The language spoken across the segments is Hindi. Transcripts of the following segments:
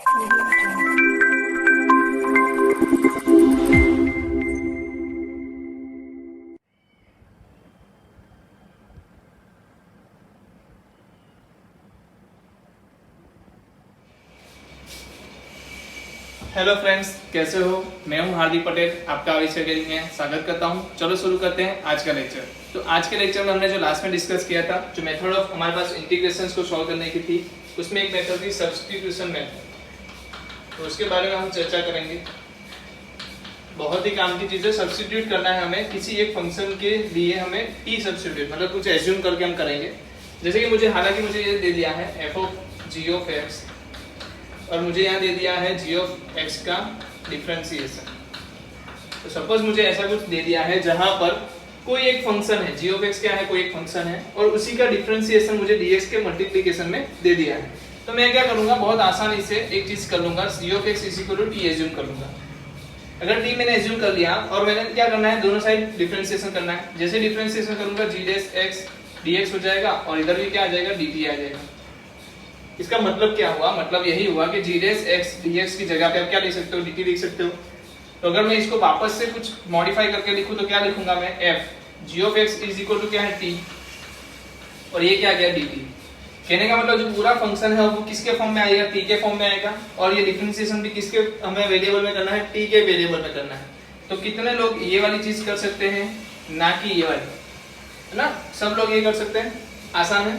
हेलो फ्रेंड्स, कैसे हो? मैं हूं हार्दिक पटेल, आपका आविष अकेडमी में स्वागत करता हूं। चलो शुरू करते हैं आज का लेक्चर। तो आज के लेक्चर में हमने जो लास्ट में डिस्कस किया था, जो मेथड ऑफ हमारे पास इंटीग्रेशंस को सॉल्व करने की थी, उसमें एक मेथड थी सब्स्टिट्यूशन मेथड। तो उसके बारे में हम चर्चा करेंगे। बहुत ही काम की चीज है, सब्स्टिट्यूट करना है हमें किसी एक फंक्शन के लिए। हमें टी सब्स्टिट्यूट मतलब कुछ एज्यूम करके हम करेंगे। जैसे कि हालांकि मुझे ये दे दिया है f of g of x और मुझे यहाँ दे दिया है g ऑफ x का डिफरेंशिएशन। तो सपोज मुझे ऐसा कुछ दे दिया है जहां पर कोई एक फंक्शन है, g ऑफ x क्या है, कोई एक फंक्शन है और उसी का डिफरेंशिएशन मुझे dx के मल्टीप्लिकेशन में दे दिया है। तो मैं क्या करूंगा, बहुत आसानी से एक चीज कर लूंगा, g of x t assume कर लूंगा। अगर t मैंने एज्यूम कर लिया और मैंने क्या करना है, दोनों साइड डिफरेंशिएशन करना है। जैसे डिफरेंशिएशन करूंगा g x dx हो जाएगा और इधर भी क्या आ जाएगा, dt आ जाएगा। इसका मतलब क्या हुआ, मतलब यही हुआ कि g x dx की जगह पे आप क्या लिख सकते हो, dt लिख सकते हो। तो अगर मैं इसको वापस से कुछ मॉडिफाई करके लिखूं तो क्या लिखूंगा मैं, f g of x is equal to क्या है, t और ये क्या गया, dt। कहने का मतलब जो पूरा फंक्शन है वो किसके फॉर्म में आएगा, t के फॉर्म में आएगा और ये डिफरेंशिएशन भी किसके हमें वेरिएबल में करना है, t के वेरिएबल में करना है। तो कितने लोग ये वाली चीज कर सकते हैं, ना कि ये वाली, है ना? सब लोग ये कर सकते हैं, आसान है।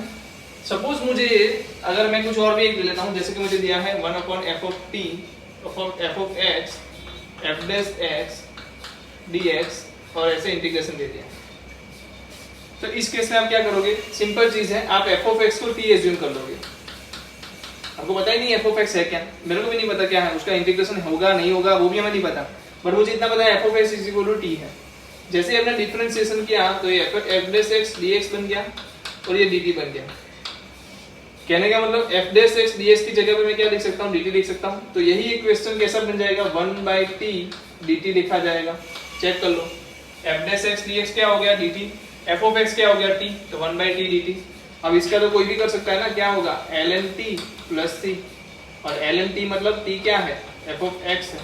सपोज मुझे अगर मैं कुछ और भी एक ले लेता हूं, जैसे कि मुझे दिया है 1/f of t f of x f dash x dx और ऐसे इंटीग्रेशन दे दिया। तो इस केस में आप क्या करोगे, सिंपल चीज है, आप f of x को t एज्यूम कर लोगे। आपको पता ही नहीं f of x है क्या, मेरे को भी नहीं पता क्या है, उसका इंटीग्रेशन होगा नहीं होगा वो भी हमें नहीं पता, बट मुझे इतना पता है f of x is equal to t है। जैसे हमने डिफरेंशिएशन किया तो ये f dash x dx बन गया और ये dt बन गया। कहने का मतलब f dash x dx की जगह पे मैं क्या लिख सकता हूँ, dt लिख सकता हूँ। तो यही इक्वेशन कैसा बन जाएगा, 1/t dt लिखा जाएगा। चेक कर लो, f dash x dx क्या हो गया, dt, f of x क्या हो गया, t, तो 1/t dt। अब इसका तो कोई भी कर सकता है ना, क्या होगा, ln t प्लस c और ln t मतलब t क्या है, f of x है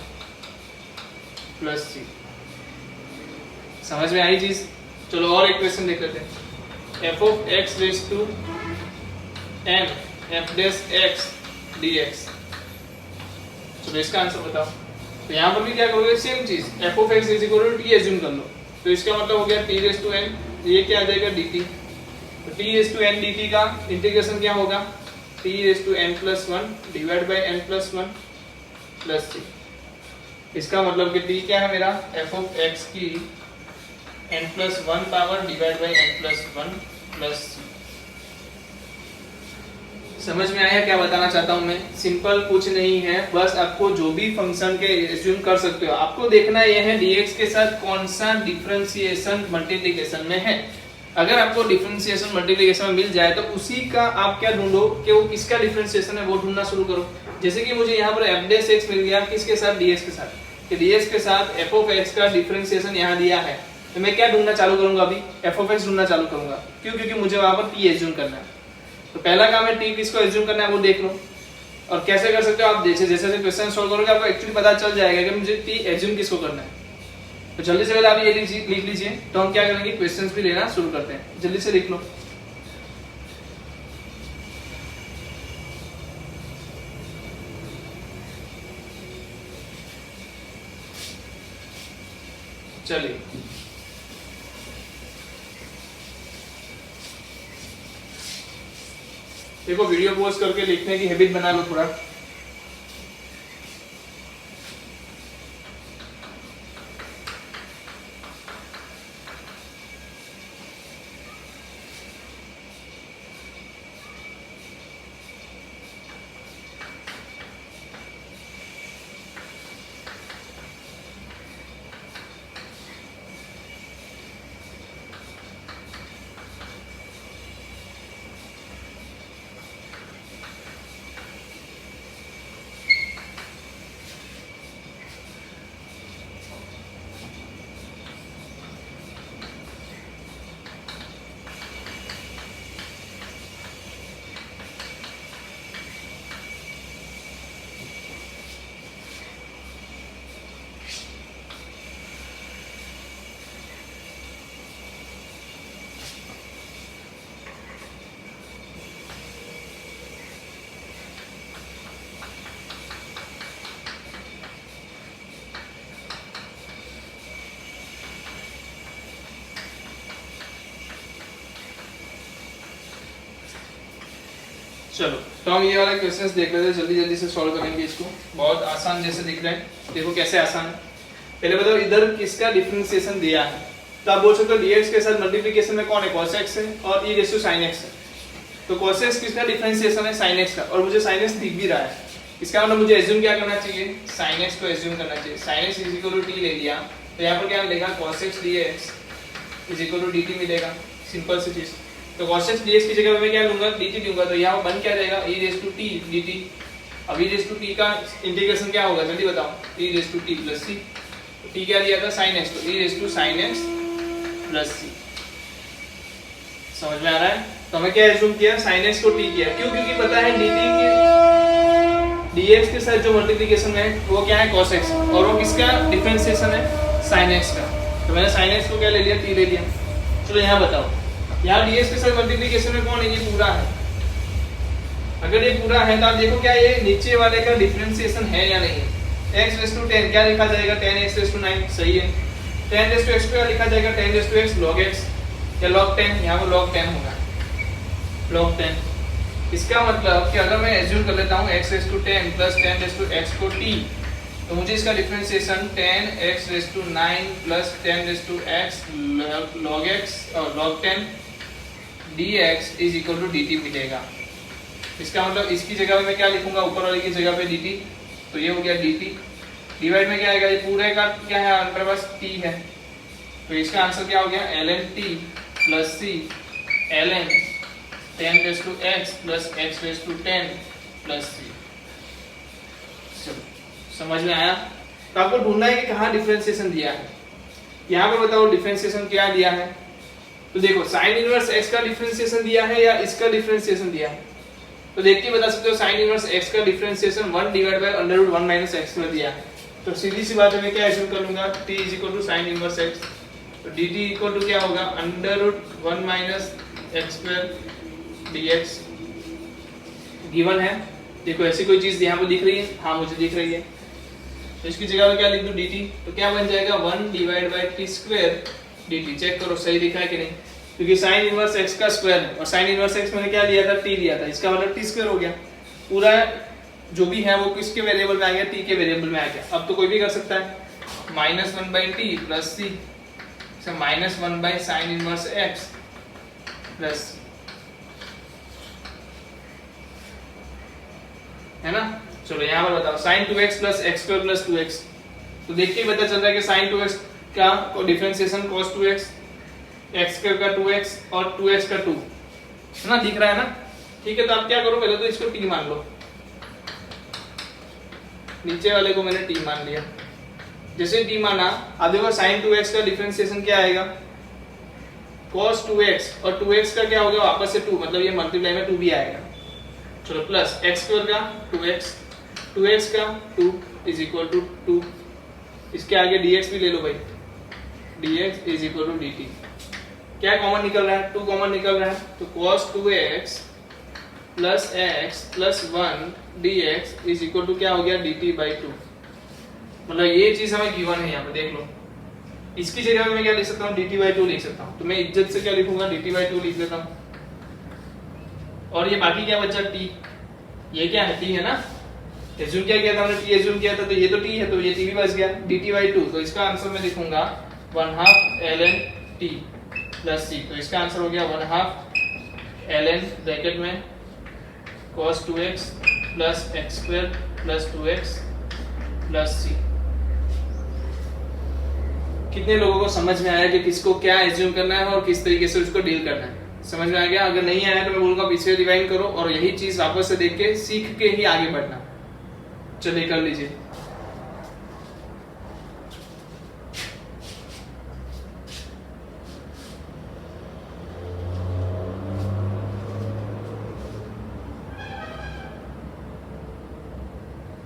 प्लस c। समझ में आई चीज? चलो और एक क्वेश्चन देख लेते हैं, f of x raised to n f dash x dx। चलो इसका आंसर बताओ। तो यहाँ पर भी क्या करोगे, सेम चीज, f of x is equal to t assume कर लो। तो इसका मतलब हो गया t raised to n, ये क्या आ जाएगा, dt। तो t raised to n dt का इंटीग्रेशन क्या होगा, t raised to n plus 1 divide bye n plus 1 plus c। इसका मतलब कि t क्या है मेरा, f of x की n plus 1 power divide by n plus 1 plus c। समझ में आया क्या बताना चाहता हूं मैं? सिंपल कुछ नहीं है, बस आपको जो भी फंक्शन के एज्यूम कर सकते हो। आपको देखना यह है dx के साथ कौन सा डिफरेंशिएशन मल्टीप्लिकेशन में है। अगर आपको डिफरेंशिएशन मल्टीप्लिकेशन में मिल जाए तो उसी का आप क्या ढूंढो कि वो किसका डिफरेंशिएशन है, वो ढूंढना शुरू करो। जैसे कि मुझे यहाँ पर f dash x मिल गया, किसके साथ, dx के साथ। कि dx के साथ f of x का डिफरेंशिएशन यहाँ दिया है, तो मैं क्या ढूंढना चालू करूंगा, अभी f of x ढूंढना चालू करूंगा। क्यों? क्योंकि मुझे वहां पर t एज्यूम करना है। तो पहला काम है t किसको एज्यूम करना है वो देख लो। और कैसे कर सकते हो आप, जैसे जैसे क्वेश्चन सॉल्व करोगे आपको एक्चुअली पता चल जाएगा कि मुझे t एज्यूम किसको करना है। तो जल्दी से पहले आप ये लिख लीजिए। तो हम क्या करेंगे, क्वेश्चंस भी लेना शुरू करते हैं। जल्दी से लिख लो। चलिए, देखो वीडियो पॉज करके लिखने की हैबिट बना लो थोड़ा। चलो तो हम ये वाला क्वेश्चंस देख लेते हैं, जल्दी जल्दी से सॉल्व करेंगे इसको। बहुत आसान जैसे दिख रहा है, देखो कैसे आसान है। पहले बताओ इधर किसका डिफरेंशिएशन दिया है, तो आप बोल सकते हो dx के साथ मल्टीप्लिकेशन में कौन है, cos x है और e रेशो sin x है। तो cos x किसका डिफरेंशिएशन है, sin x का, और मुझे sin x दिख भी रहा है। इसका मतलब मुझे एज्यूम क्या करना चाहिए, sin x को एज्यूम करना चाहिए। sin x t ले लिया तो यहाँ पर क्या मिलेगा, cos x dx dt मिलेगा, सिंपल सी चीज। तो cos x dx की जगह मैं क्या लूंगा, dt लूंगा, तो यहाँ बन क्या जाएगा, e raise to t dt। अब e रेज़ टू t का इंटीग्रेशन क्या होगा जल्दी बताओ, e raise to t plus c। t क्या दिया था, sin x, तो e raise to sin x plus c। समझ में आ रहा है। तो हमें क्या एज्यूम किया, sin x को t किया, क्यों, क्योंकि पता है dt की dx के साथ जो मल्टीप्लिकेशन है वो क्या है, cos x, और वो किसका डिफरेंशिएशन है, sin x का। तो मैंने sin x को क्या ले लिया, t ले लिया। चलो यहाँ बताओ, यहाँ dx के साथ मल्टीप्लिकेशन में कौन है, ये पूरा है। अगर ये पूरा है तो आप देखो क्या ये नीचे वाले का डिफरेंशिएशन है या नहीं है। x रेज़ टू 10 क्या लिखा जाएगा, 10x रेज़ टू 9, सही है। 10 रेज़ टू x क्या लिखा जाएगा, 10 raise to x log x या log 10, यहाँ पर log 10 होगा, log 10। इसका मतलब कि अगर मैं एज्यूम कर लेता हूँ x raise to 10 plus 10 raise to x को t, तो मुझे इसका differentiation 10x raise to 9 plus 10 raise to x log x और log 10 dx is equal to dt मिलेगा। इसका मतलब इसकी जगह पे मैं क्या लिखूंगा, ऊपर वाले की जगह पे dt, तो ये हो गया dt। डिवाइड में क्या आएगा, ये पूरे का क्या है, हमारे पास t है, तो इसका आंसर क्या हो गया, ln t plus c ln 10 raise to x plus x raise to 10 plus c। समझ में आया। तो आपको ढूंढना है कि कहाँ डिफरेंशिएशन दिया है। यहाँ पे बताओ डिफरेंशिएशन क्या दिया है, तो देखो sin इनवर्स x का डिफरेंशिएशन दिया है या इसका डिफरेंशिएशन दिया है, तो देख के बता सकते हो sin इनवर्स x का differentiation 1 divide bye √1 minus x में दिया है। तो सीधी सी बात है, मैं क्या एज्यूम कर लूंगा, t is equal to sin inverse x, तो dt इक्वल टू क्या होगा, √1 minus x square dx। Given है, देखो ऐसी कोई चीज यहाँ पे दिख रही है, हाँ मुझे दिख रही है, तो इसकी जगह पे क्या लिख दूं dt, तो क्या बन जाएगा 1 divide by t square dt। Check करो सही लिखा है कि नहीं, क्योंकि sin इनवर्स x का स्क्वायर है और sin इनवर्स x मैंने क्या लिया था, t लिया था, इसका मतलब t स्क्वायर हो गया। पूरा जो भी है वो किसके वेरिएबल में आ गया, t के वेरिएबल में आ गया। अब तो कोई भी कर सकता है, -1/t plus c, -1/sin inverse x plus, है ना। चलो यहाँ पर बताओ sin 2x plus x square plus 2x, तो देख के ही पता चल रहा है कि sin 2x का differentiation cos 2x, x square का 2x और 2x का 2, है ना, दिख रहा है ना। ठीक है, तो आप क्या करो, पहले तो इसको t मान लो, नीचे वाले को मैंने t मान लिया। जैसे t माना, अब देखो sin 2x का डिफरेंशिएशन क्या आएगा, cos 2x, और 2x का क्या हो गया वापस से 2, मतलब ये मल्टीप्लाई में 2 भी आएगा। चलो प्लस x स्क्वायर का 2x, 2x का 2 इज इक्वल टू 2, इसके आगे dx भी ले लो भाई, dx is equal to dt। क्या कॉमन निकल रहा है, 2 कॉमन निकल रहा है, तो cos 2x plus x plus 1 dx is equal to क्या हो गया, dt/2। मतलब ये चीज हमें गिवन है, यहाँ पे देख लो। इसकी जगह में मैं क्या लिख सकता हूँ, dt/2 लिख सकता हूँ, तो मैं इज्जत से क्या लिखूंगा, dt/2 लिख लेता हूँ। और ये बाकी क्या बचा, t, ये क्या है, t है ना। एज्यूम क्या किया था हमने, t एज्यूम किया था, तो ये तो t है, तो ये t भी बच गया, dt/2। तो इसका आंसर मैं लिखूंगा 1/2 ln t प्लस c, तो इसका आंसर हो गया 1/2 ln ब्रैकेट में cos 2x plus x square plus 2x plus c। कितने लोगों को समझ में आया कि किसको क्या एज्यूम करना है और किस तरीके से उसको डील करना है, समझ में आ गया। अगर नहीं आया तो मैं बोलूंगा पीछे रिवाइंड करो और यही चीज वापस से देख के सीख के ही आगे बढ़ना। चलिए कर लीजिए।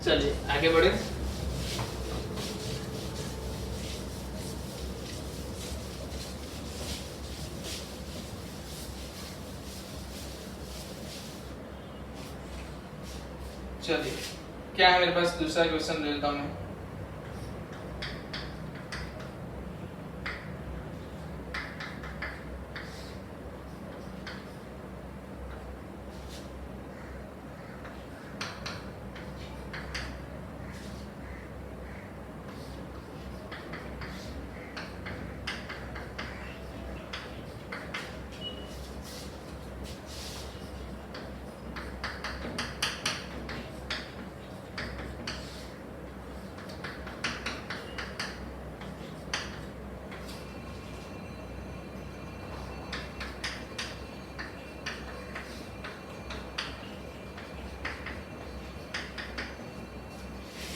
चलिए आगे बढ़े। चलिए क्या है मेरे पास, दूसरा क्वेश्चन ले लेता हूं मैं।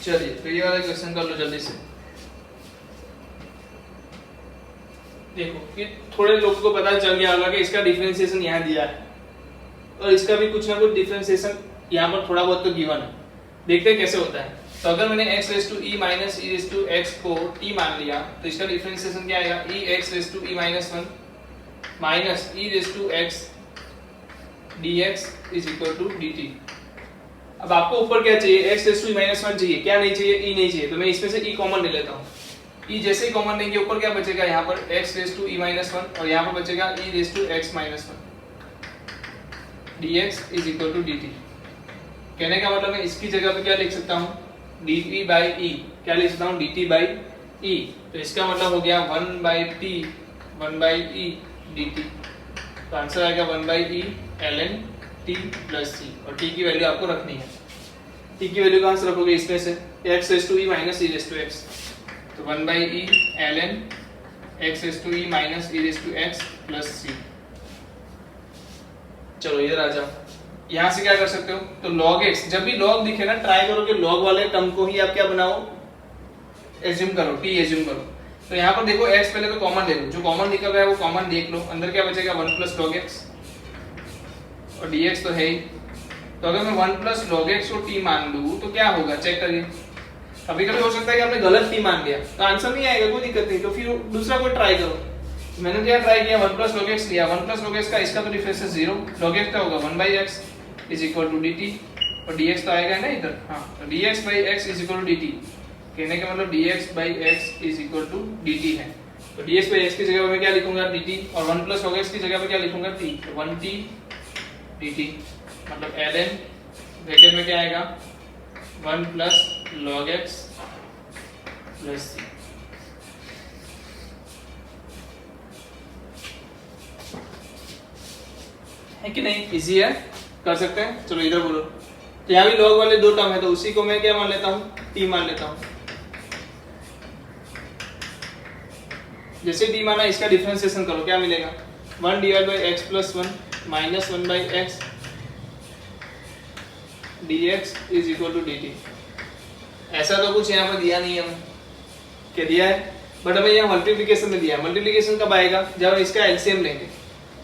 चलिए तो ये वाला क्वेश्चन कर लो जल्दी से। देखो कि थोड़े लोगों को पता चल गया होगा कि इसका डिफरेंशिएशन यहाँ दिया है और इसका भी कुछ ना कुछ डिफरेंशिएशन यहाँ पर थोड़ा बहुत तो गिवन है। देखते हैं कैसे होता है। तो अगर मैंने x raise to e minus e raise to x को t मान लिया तो इसका डिफरेंशिएशन क्या आएगा, e x raise to e minus 1 minus e raise to x dx is equal to dt। अब आपको ऊपर क्या चाहिए, x raise to e minus 1 चाहिए, क्या नहीं चाहिए, e नहीं चाहिए। तो मैं इसमें से e कॉमन ले लेता हूँ। e जैसे ही कॉमन लेंगे ऊपर क्या बचेगा, यहाँ पर x raise to e minus 1 और यहाँ पर बचेगा e raise to x minus 1 dx is equal to dt। कहने का मतलब मैं इसकी जगह पे क्या लिख सकता हूँ, dt बाई e, क्या लिख सकता हूँ, dt बाई e। तो इसका मतलब हो गया 1 by t 1 by e dt। तो आंसर आएगा 1 by e ln t plus c और t की वैल्यू आपको रखनी है। t की वैल्यू कहाँ से रखोगे, इसमें से x raise to e minus e raise to x। तो 1 by e ln x raise to e minus e raise to x plus c। चलो इधर आ जाओ, यहाँ से क्या कर सकते हो, तो log x, जब भी log दिखे ना ट्राई करो कि log वाले टर्म को ही आप क्या बनाओ, एज्यूम करो, t एज्यूम करो। तो यहाँ पर देखो x पहले तो कॉमन ले लो, जो कॉमन निकल रहा है वो कॉमन देख लो, अंदर क्या बचेगा 1 प्लस log x और dx तो है ही। तो अगर मैं 1 प्लस log x को t मान लूँ तो क्या होगा, चेक करिए। कभी कभी हो सकता है कि आपने गलत t मान लिया तो आंसर नहीं आएगा, कोई दिक्कत नहीं, तो फिर दूसरा कोई ट्राई करो। मैंने क्या ट्राई किया, 1 प्लस log x लिया, 1 प्लस log x का इसका तो डिफरेंस है 0, log x का होगा 1 by x is equal to dt और dx तो आएगा ना इधर, हाँ तो dx by x is equal to dt। कहने का मतलब dx by x is equal to dt है। तो dx बाई x की जगह पे मैं क्या लिखूंगा, dt, और 1 प्लस log x की जगह पे क्या लिखूंगा, t, तो 1t dt मतलब ln ब्रैकेट में क्या आएगा 1 plus log x plus c। है कि नहीं, इजी है, कर सकते हैं। चलो इधर बोलो, तो यहाँ भी log वाले दो टर्म है तो उसी को मैं क्या मान लेता हूँ, t मान लेता हूँ। जैसे t माना इसका डिफरेंशिएशन करो, क्या मिलेगा 1 divide by x plus 1 minus 1 by x dx is equal to dt। ऐसा तो कुछ यहाँ पर दिया नहीं है हमें, क्या दिया है, बट हमें यहाँ मल्टीप्लिकेशन में दिया है। मल्टीप्लिकेशन कब आएगा, जब हम इसका एलसीएम लेंगे।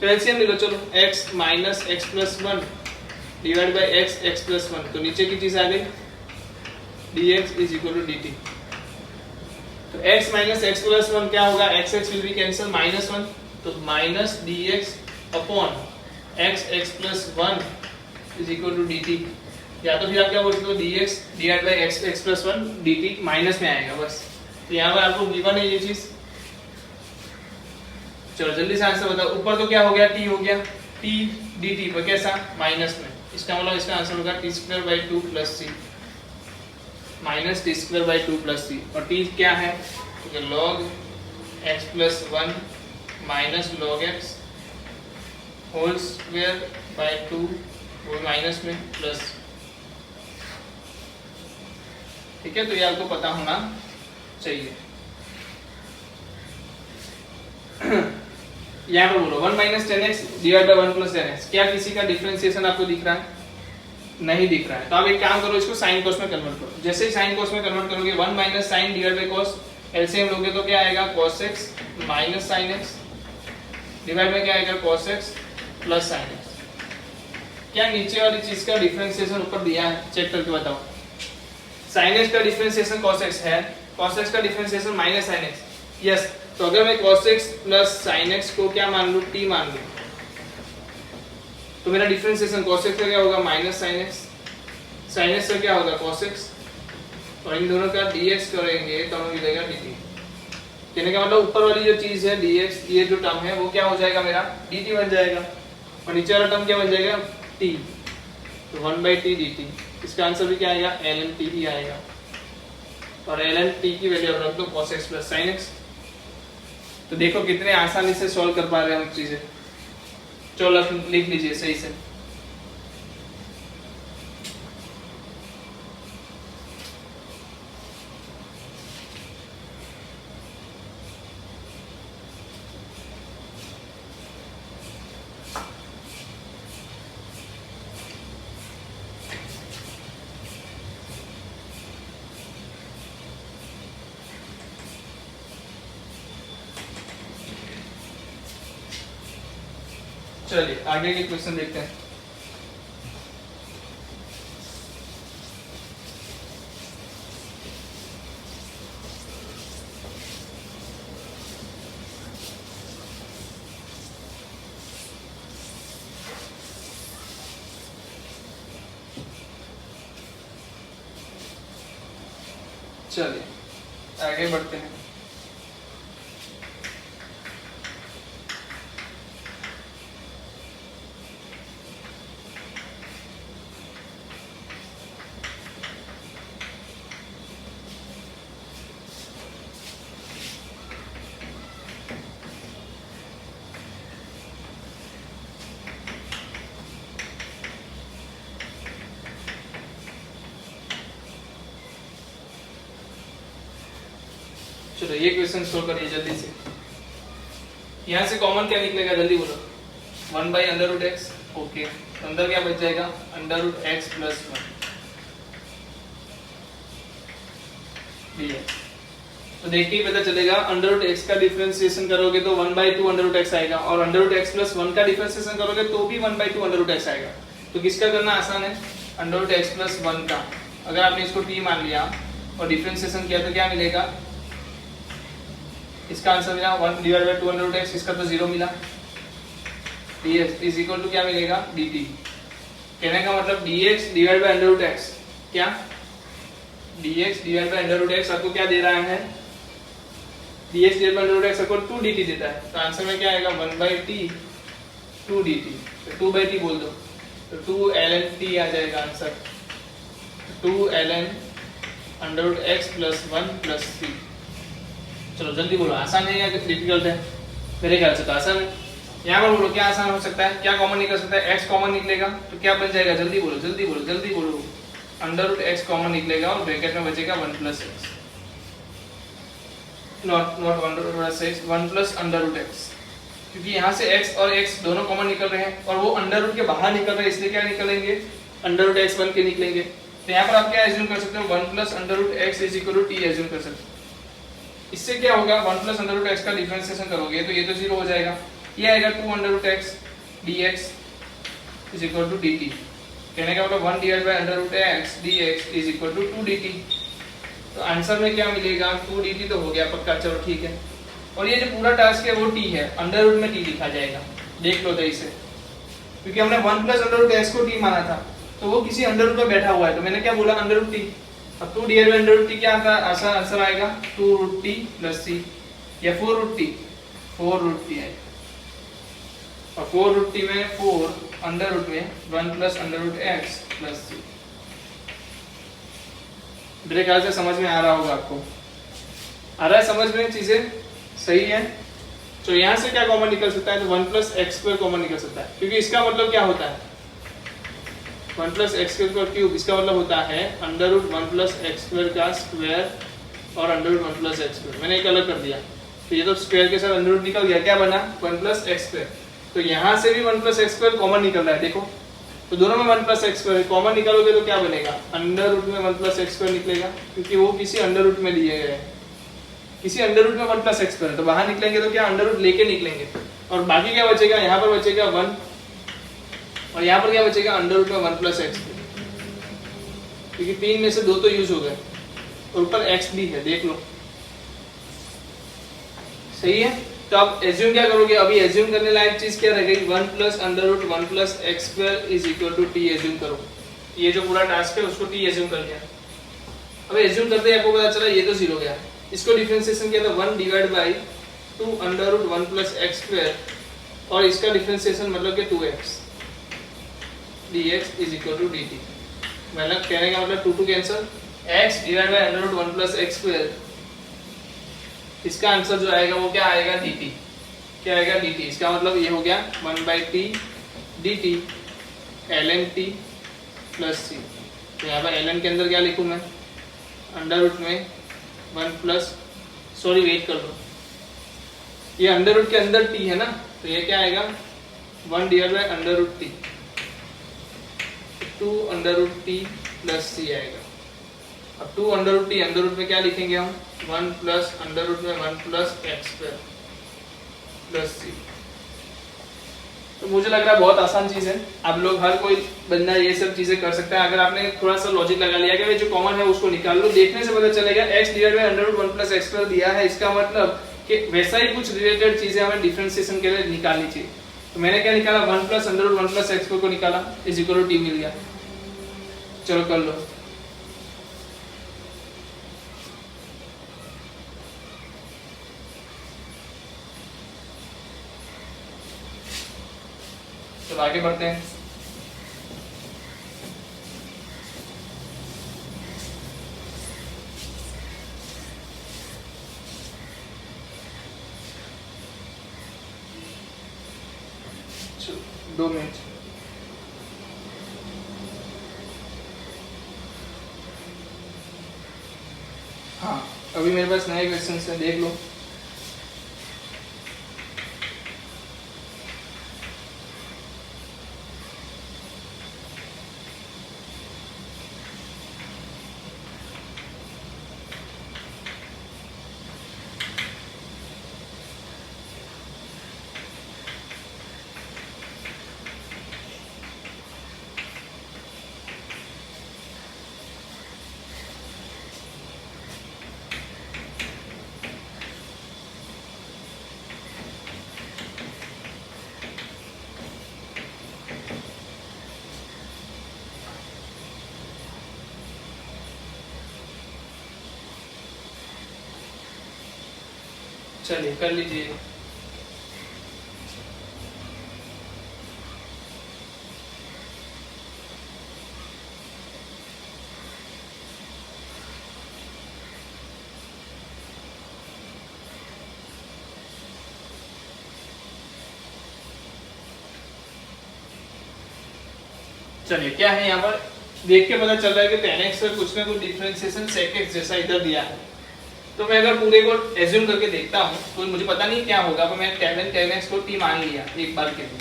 तो एलसीएम ले लो, चलो x minus x plus 1 divide by x plus 1, तो नीचे की चीज आ गई dx is equal to dt। तो x माइनस x प्लस 1 क्या होगा, x will be cancel minus 1, तो minus dx upon x plus 1 is equal to dt। या तो फिर आप क्या बोल सकते हो, dx divide by x plus 1 dt minus में आएगा बस। तो यहाँ पर आपको गिवन है ये चीज। चलो जल्दी से आंसर बताओ, ऊपर तो क्या हो गया, t हो गया, t dt पर कैसा, माइनस में। इसका मतलब इसका आंसर होगा t square by 2 plus c minus t square by 2 plus c। और t क्या है, तो log x plus 1 minus log x whole square by 2 वो माइनस में प्लस। ठीक है, तो ये आपको पता होना चाहिए। यहाँ पर बोलो 1 minus 10x divide by 1 plus 10x, क्या किसी का डिफरेंशिएशन आपको दिख रहा है, नहीं दिख रहा है। तो आप एक काम करो, इसको साइन कोस में कन्वर्ट करो। जैसे ही साइन कोस में कन्वर्ट करोगे 1 minus sine divide by cos, LCM लोगे तो क्या आएगा cos x minus sine x divide में क्या आएगा cos x plus sine x। क्या नीचे वाली चीज का डिफरेंशिएशन ऊपर दिया है, चेक करके बताओ। साइन x का डिफरेंशिएशन cos x है, cos x का differentiation minus sine x, yes. तो अगर मैं cos x plus sin x को क्या मान लूं, t मान लूं, तो मेरा डिफरेंशिएशन cos x का क्या होगा, minus sin x, sin x का क्या होगा cos x, और इन दोनों का dx करेंगे तो हमें मिलेगा dt। कहने का मतलब ऊपर वाली जो चीज है dx, ये जो टर्म है वो क्या हो जाएगा, मेरा dt बन जाएगा, और नीचे वाला टर्म क्या बन जाएगा, t, तो 1/t dt। इसका आंसर भी क्या आएगा, ln t ही आएगा, और ln t की वैल्यू रख दो cos x plus sin x। तो देखो कितने आसानी से सॉल्व कर पा रहे हैं हम चीजें। चलो लिख लीजिए सही से। चलिए आगे के क्वेश्चन देखते हैं। चलिए आगे बढ़ते हैं। चलो ये क्वेश्चन सोल्व करिए जल्दी से। यहाँ से कॉमन क्या निकलेगा जल्दी बोलो। 1/√x। ओके, तो अंदर क्या बच जाएगा √x + 1 dx। तो देख के ही पता चलेगा √x का डिफरेंशिएशन करोगे तो 1/2 √x आएगा, और √x + 1 का डिफरेंशिएशन करोगे तो भी 1/2 √x आएगा। तो किसका करना आसान है √x + 1 का। अगर आपने इसको t मान लिया और डिफरेंशिएशन किया तो क्या मिलेगा, इसका आंसर मिला 1/2 √x, इसका तो 0 मिला। dx = क्या मिलेगा dt। कहने का मतलब dx/√x क्या dx/√x आपको क्या दे रहा है, dx/√x आपको 2dt देता है। तो आंसर में क्या आएगा 1/t 2dt। तो 2/t बोल दो तो 2ln t आ जाएगा आंसर। 2ln √x + 1 + 3। चलो जल्दी बोलो, आसान है या डिफिकल्ट है? मेरे ख्याल से तो आसान है। यहाँ पर बोलो क्या आसान हो सकता है, क्या कॉमन निकल सकता है, x कॉमन निकलेगा तो क्या बन जाएगा, जल्दी बोलो जल्दी बोलो जल्दी बोलो। √x कॉमन निकलेगा और ब्रैकेट में बचेगा 1 + x, नॉट 1 + x, 1 + √x, क्योंकि यहाँ से x और x दोनों कॉमन निकल रहे हैं और वो अंडर के बाहर निकल रहे हैं, इसलिए क्या निकलेंगे √x बन के निकलेंगे। तो यहाँ पर आप क्या एज्यूम कर सकते हो 1 + √x = t एज्यूम कर सकते हो। इससे क्या होगा 1 + √x का डिफरेंशिएशन करोगे तो ये तो 0 हो जाएगा, ये आएगा 2 √x dx = dt। कहने का मतलब 1/√x dx = 2dt। तो आंसर में क्या मिलेगा 2dt तो हो गया पक्का, चलो ठीक है। और ये जो पूरा टास्क है वो t है, अंडर रूट में t लिखा जाएगा, देख लो तो इसे, क्योंकि हमने 1 + √x को t माना था तो वो किसी अंडर रूट में बैठा हुआ है, तो मैंने क्या बोला √t। अब 2/√t क्या आसान आंसर आएगा 2√t + c या 4√t 4√t है, और 4√t में 4 अंडर रूट में 1 + √x + c। मेरे ख्याल से समझ में आ रहा होगा आपको, आ रहा है समझ में, चीजें सही है। तो यहाँ से क्या कॉमन निकल सकता है तो 1 + x² कॉमन निकल सकता है, क्योंकि इसका मतलब क्या होता है 1 + x²⁵, इसका मतलब होता है √1 + x² का स्क्वायर और √1 + x²। मैंने एक अलग कर दिया तो ये तो स्क्वायर के साथ अंडर रूट निकल गया, क्या बना 1 + x²। तो यहाँ से भी 1 + x² कॉमन निकल रहा है, देखो तो दोनों में 1 + x² कॉमन निकालोगे तो क्या बनेगा अंडर रूट में 1 + x² निकलेगा, क्योंकि वो किसी अंडर रूट में लिए गए हैं, किसी अंडर रूट में 1 + x², तो बाहर निकलेंगे तो क्या अंडर रूट लेके निकलेंगे, और बाकी क्या बचेगा, यहाँ पर बचेगा 1 और यहाँ पर क्या बचेगा अंडर रूट में 1 + x², क्योंकि 3 में से 2 तो यूज हो गए और ऊपर x भी है, देख लो सही है। तो आप एज्यूम क्या करोगे, अभी एज्यूम करने लायक चीज क्या रह गई 1 + √1 + x² = t एज्यूम करो। ये जो पूरा टास्क है उसको t एज्यूम कर लिया। अब एज्यूम करते आपको पता चला ये तो 0 गया, इसको डिफरेंशिएशन किया था 1/2 √1 + x² और इसका डिफरेंशिएशन मतलब कि 2x dx = dt। मतलब कहने का मतलब 2 कैंसिल, x √1 + x², इसका आंसर जो आएगा वो क्या आएगा dt, क्या आएगा dt। इसका मतलब ये हो गया 1/t dt ln t + c। तो यहाँ पर ln के अंदर क्या लिखूं मैं अंडर रूट में 1 + सॉरी वेट कर लो, ये अंडर रूट के अंदर t है ना, तो ये क्या आएगा 1/√t 2√t + c आएगा। अब 2√t अंडर रूट में क्या लिखेंगे हम 1 + अंडर रूट में 1 + x² + c। तो मुझे लग रहा है बहुत आसान चीज है, आप लोग हर कोई बंदा ये सब चीजें कर सकता है। अगर आपने थोड़ा सा लॉजिक लगा लिया कि जो कॉमन है उसको निकाल लो, देखने से पता चलेगा x divide by under root 1 plus x square दिया है, इसका मतलब कि वैसा ही कुछ रिलेटेड चीजें हमें डिफरेंशिएशन के लिए निकालनी चाहिए। तो मैंने क्या निकाला, 1 plus under root 1 plus x square को निकाला, इज इक्वल टू t मिल गया। चलो कर लो। चलो आगे बढ़ते हैं। चलो 2 मिनट। हाँ अभी मेरे पास नए क्वेश्चन है, देख लो। चलिए कर लीजिए। चलिए क्या है यहाँ पर, देख के पता चल रहा है कि tan x का कुछ ना कुछ डिफरेंशिएशन sec x जैसा इधर दिया है। तो मैं अगर पूरे को एज्यूम करके देखता हूँ तो मुझे पता नहीं क्या होगा, पर मैं tan x को t मान लिया एक बार के लिए।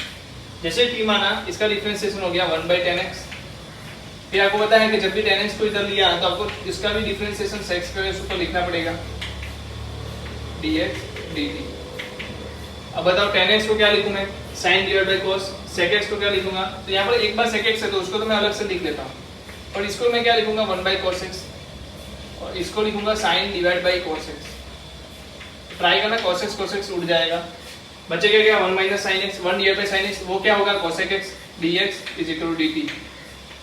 जैसे t माना, इसका डिफरेंशिएशन हो गया 1/tan x। फिर आपको पता है कि जब भी tan x को इधर लिया तो आपको इसका भी डिफरेंशिएशन sec x के ऊपर लिखना पड़ेगा, dx dt। अब बताओ tan x को क्या लिखूं मैं, sin divide by cos। sec x को क्या लिखूंगा, तो यहाँ पर एक बार sec x है तो उसको तो मैं अलग से लिख लेता हूँ, और इसको मैं क्या लिखूंगा 1/cos x, और इसको लिखूंगा sin divide by cos x। Try करना, cos x उड़ जाएगा, बचेगा क्या 1 minus sin x, 1 divide by sin x, वो क्या होगा cosec x dx is equal to dt।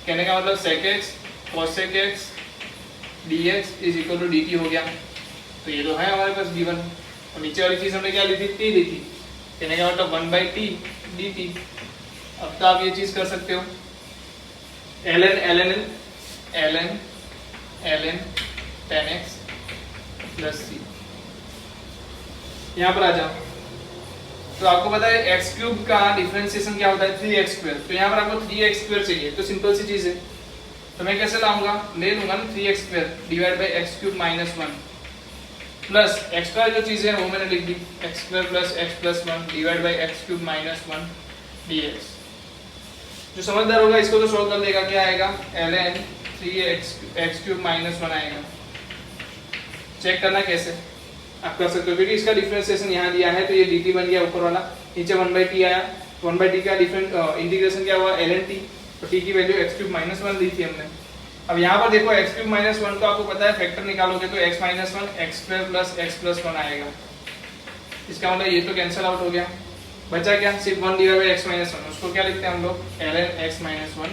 कहने का मतलब sec x cosec x dx is equal to dt हो गया। तो ये तो है हमारे पास given, और नीचे वाली चीज हमने क्या ली थी, t ली थी। कहने का मतलब 1/t dt। अब तो आप ये चीज कर सकते हो, ln tan x plus c। यहाँ पर आ जाओ, तो आपको पता है x क्यूब का डिफरेंशिएशन क्या होता है 3x स्क्वायर। तो यहाँ पर आपको 3x स्क्वायर चाहिए, तो सिंपल सी चीज है, तो मैं कैसे लाऊंगा, ले लूंगा ना 3x square divide by x cube minus 1 plus extra जो चीजें हैं वो मैंने लिख दी, x square plus x plus 1 divide by x cube minus 1 dx। जो समझदार होगा इसको तो सॉल्व कर देगा, क्या आएगा ln 3x क्यूब माइनस 1 आएगा। चेक करना कैसे आप कर सकते हो, क्योंकि इसका डिफरेंशिएशन यहाँ दिया है तो ये dt बन गया ऊपर वाला, नीचे 1/t आया, 1/t का डिफरेंट इंटीग्रेशन क्या हुआ ln t, तो t की वैल्यू x क्यूब माइनस 1 दी थी हमने। अब यहाँ पर देखो x क्यूब माइनस 1 को आपको पता है फैक्टर निकालोगे तो x minus 1 x square plus x plus 1 आएगा। इसका मतलब ये तो कैंसिल आउट हो गया, बचा क्या सिर्फ 1 डिवाइड बाय x माइनस 1, उसको क्या लिखते हैं हम लोग ln x minus 1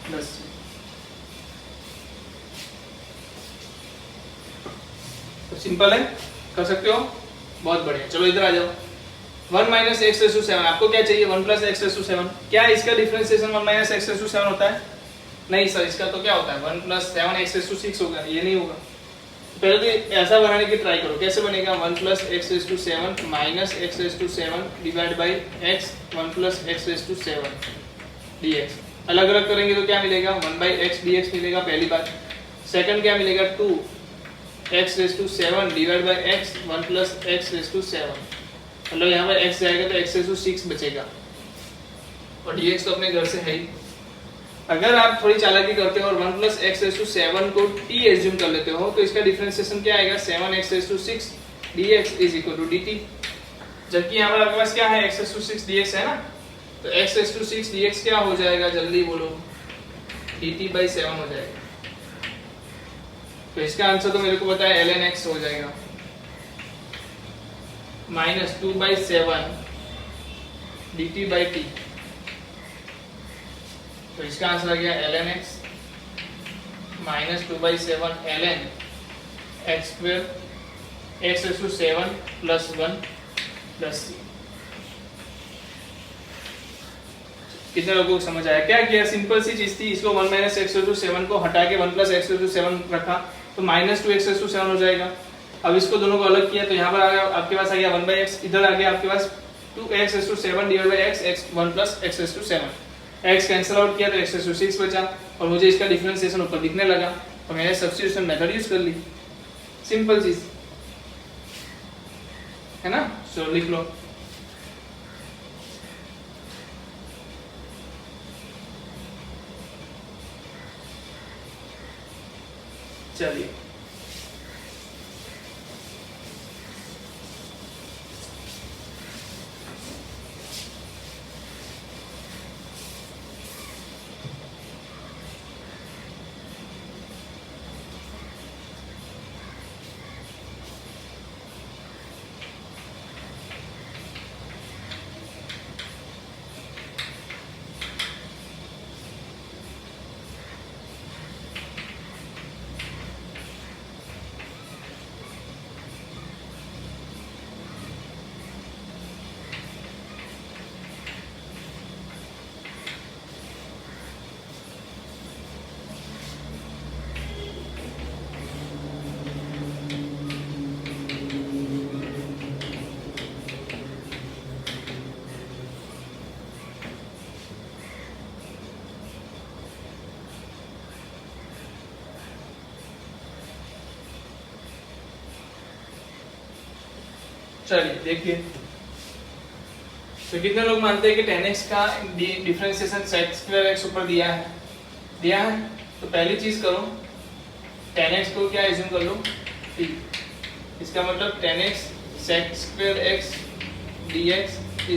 plus c। तो सिंपल है, कर सकते हो, बहुत बढ़िया। चलो इधर आ जाओ, 1 माइनस एक्स रेस टू 7, आपको क्या चाहिए 1 प्लस एक्स रेस टू 7। क्या इसका differentiation 1 minus x raise to 7 होता है, नहीं सर, इसका तो क्या होता है 1 प्लस 7 एक्स रेस टू 6 होगा, ये नहीं होगा। पहले तो ऐसा बनाने की ट्राई करो, कैसे बनेगा 1 plus x raise to 7 minus x raise to 7 divide by x 1 plus x raise to 7 dx। अलग अलग करेंगे तो क्या मिलेगा 1 बाई एक्स dx मिलेगा पहली बात। सेकंड क्या मिलेगा 2 x raise to 7 divide by x 1 plus x raise to 7, मतलब यहाँ पर x जाएगा तो x रेस टू 6 बचेगा, और dx तो अपने घर से है ही। अगर आप थोड़ी चालाकी करते हो और 1 प्लस x रेस टू 7 को t एज्यूम कर लेते हो तो इसका डिफरेंशिएशन क्या आएगा 7x raise to 6 dx is equal to dt। जबकि यहाँ पर आपके पास क्या है x रेस टू 6 dx है ना, तो x रेस टू 6 dx क्या हो जाएगा, जल्दी बोलो, dt/7 हो जाएगा। तो इसका आंसर तो मेरे को पता है ln x हो जाएगा, -2/7 dt/t। तो इसका आंसर आ गया ln x -2/7 ln x² x raise to 7 + 1 + c। कितने लोगों को समझ आया? क्या किया, सिंपल सी चीज थी, इसको 1 - x रेस टू 7 को हटा के 1 + x रेस टू 7 रखा तो -2x रेस टू 7 हो जाएगा। अब इसको दोनों को अलग किया तो यहाँ पर आ गया, आपके पास आ गया 1/x, इधर आ गया आपके पास 2x raise to 7 / x 1 + x raise to 7। x cancel out किया तो x रेस टू 6 बचा और मुझे इसका डिफरेंशिएशन ऊपर दिखने लगा तो मैंने सब्स्टिट्यूशन मेथड यूज कर ली। सिंपल चीज है ना। चलो लिख लो, चलिए चलिए देखिए, तो कितने लोग मानते हैं कि 10x का डिफरेंशिएशन sec² x ऊपर दिया है। तो पहली चीज करो, 10x को क्या एज्यूम कर लो, t। इसका मतलब 10x sec² x dx =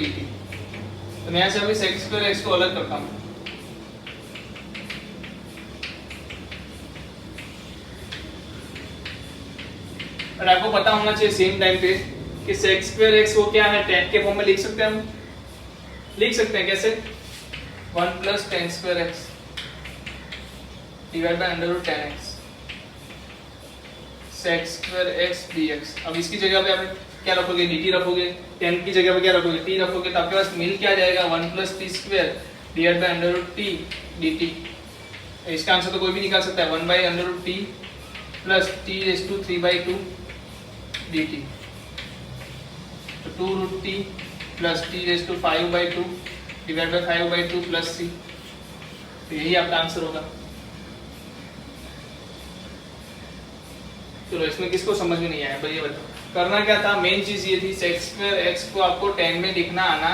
dt। तो मैं यहाँ से अभी sec² x को अलग करता हूँ। और आपको पता होना चाहिए सेम टाइम पे कि sec² x को क्या है, tan के फॉर्म में लिख सकते हैं हम। लिख सकते हैं कैसे, 1 + tan² x / √10x sec² x dx। अब इसकी जगह पे आप क्या रखोगे, dt रखोगे, tan की जगह पे क्या रखोगे, t रखोगे, तो आपके पास मिल क्या जाएगा, 1 + t² / √t dt। इसका आंसर तो कोई भी निकाल सकता है, 1/√t + t⁵2 dt। तो 2√t + t⁵5/2 / 5/2 + c। तो यही आपका आंसर होगा। चलो इसमें किसको समझ में नहीं आया भाई ये बताओ। करना क्या था, मेन चीज ये थी, sec² x को आपको 10 में लिखना आना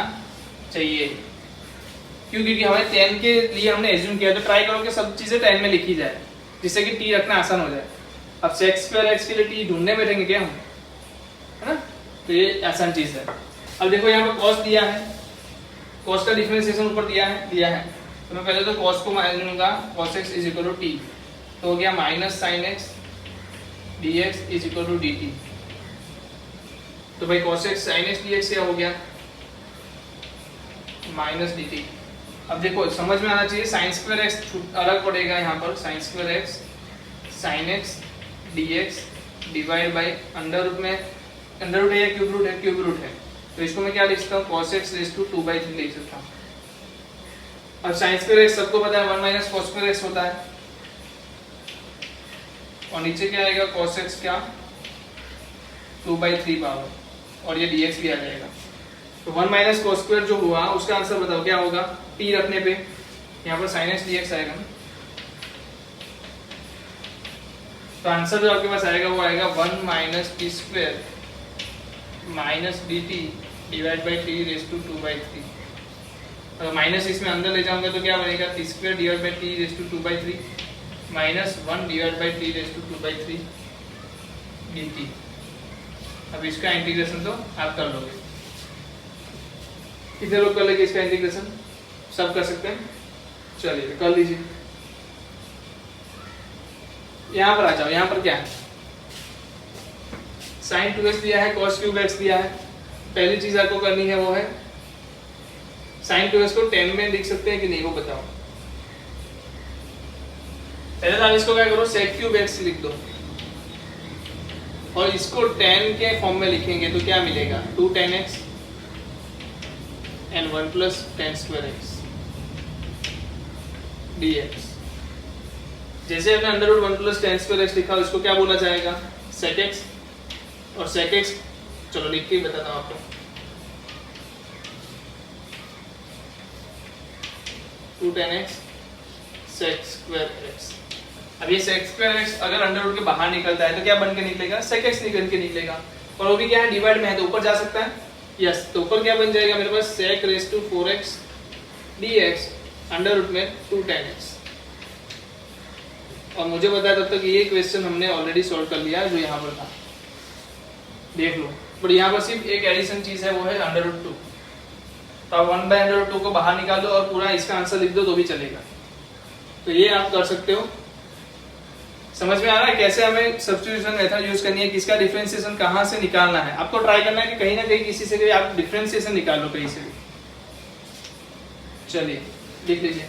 चाहिए। क्यों? क्योंकि हमें 10 के लिए हमने एज्यूम किया, तो ट्राई करो कि सब चीजें 10 में लिखी जाए जिससे कि t रखना आसान हो जाए। अब sec² x के लिए t ढूंढने बैठेंगे क्या हम, है ना, तो ये आसान चीज है। अब देखो यहाँ पर cos दिया है, cos का डिफरेंशिएशन ऊपर दिया है, तो मैं पहले तो cos को मान लूंगा, cos x = t, तो हो गया -sin x dx = dt। तो भाई cos x sin x dx क्या हो गया, -dt। अब देखो समझ में आना चाहिए, sin² x अलग पड़ेगा यहाँ पर, sin² x sin x dx divide by under में, अंडर रूट है या क्यूब रूट है, क्यूब रूट है, तो इसको मैं क्या लिख सकता हूँ, cos x raised to 2/3 लिख सकता हूँ। अब sin² x सबको पता है 1 - cos² x होता है, और नीचे क्या आएगा, cos x क्या 2/3 पावर, और ये dx भी आ जाएगा। तो 1 - cos² जो हुआ उसका आंसर बताओ क्या होगा, t रखने पे यहाँ पर sin x dx आएगा ना, तो आंसर जो आपके पास आएगा वो आएगा 1 - t² - dt divide by t⁵2/3। अगर माइनस इसमें अंदर ले जाऊंगा तो क्या बनेगा, t² divide by t⁵2/3 -1 divide bye t⁵2/3 dt। अब इसका इंटीग्रेशन तो आप कर लोगे। कितने लोग कर लेंगे इसका इंटीग्रेशन? सब कर सकते हैं, चलिए कर लीजिए। यहाँ पर आ जाओ, यहाँ पर क्या है, sin 2x दिया है, cos क्यूब x दिया है। पहली चीज आपको करनी है वो है sin 2x को 10 में लिख सकते हैं कि नहीं वो बताओ। पहले तो आप इसको क्या करो, sec क्यूब x लिख दो और इसको 10 के फॉर्म में लिखेंगे तो क्या मिलेगा, 2 10x and 1 plus 10 square x dx। जैसे हमने under root 1 plus 10 square x लिखा, इसको क्या बोला जाएगा, sec x। और sec x चलो लिख के बताता हूँ आपको, 2 10x sec square x। अब ये sec square x अगर अंडर रूट के बाहर निकलता है तो क्या बन के निकलेगा, sec x निकल के निकलेगा। और वो भी क्या है, डिवाइड में है तो ऊपर जा सकता है, यस। तो ऊपर क्या बन जाएगा मेरे पास, sec raised to 4x dx under root में 2 10x। और मुझे बताया तब तक ये क्वेश्चन हमने ऑलरेडी सॉल्व कर लिया जो यहाँ पर था, देख लो। बट यहाँ पर सिर्फ एक एडिशन चीज है, वो है अंडर रूट 2। तो आप 1 बाय अंडर रूट 2 को बाहर निकाल दो और पूरा इसका आंसर लिख दो तो भी चलेगा। तो ये आप कर सकते हो। समझ में आ रहा है कैसे हमें सब्स्टिट्यूशन मेथड यूज करनी है, किसका डिफरेंशिएशन कहाँ से निकालना है। आपको ट्राई करना है कि कहीं ना कहीं किसी से भी आप डिफरेंशिएशन निकाल लो, कहीं से भी। चलिए लिख लीजिए।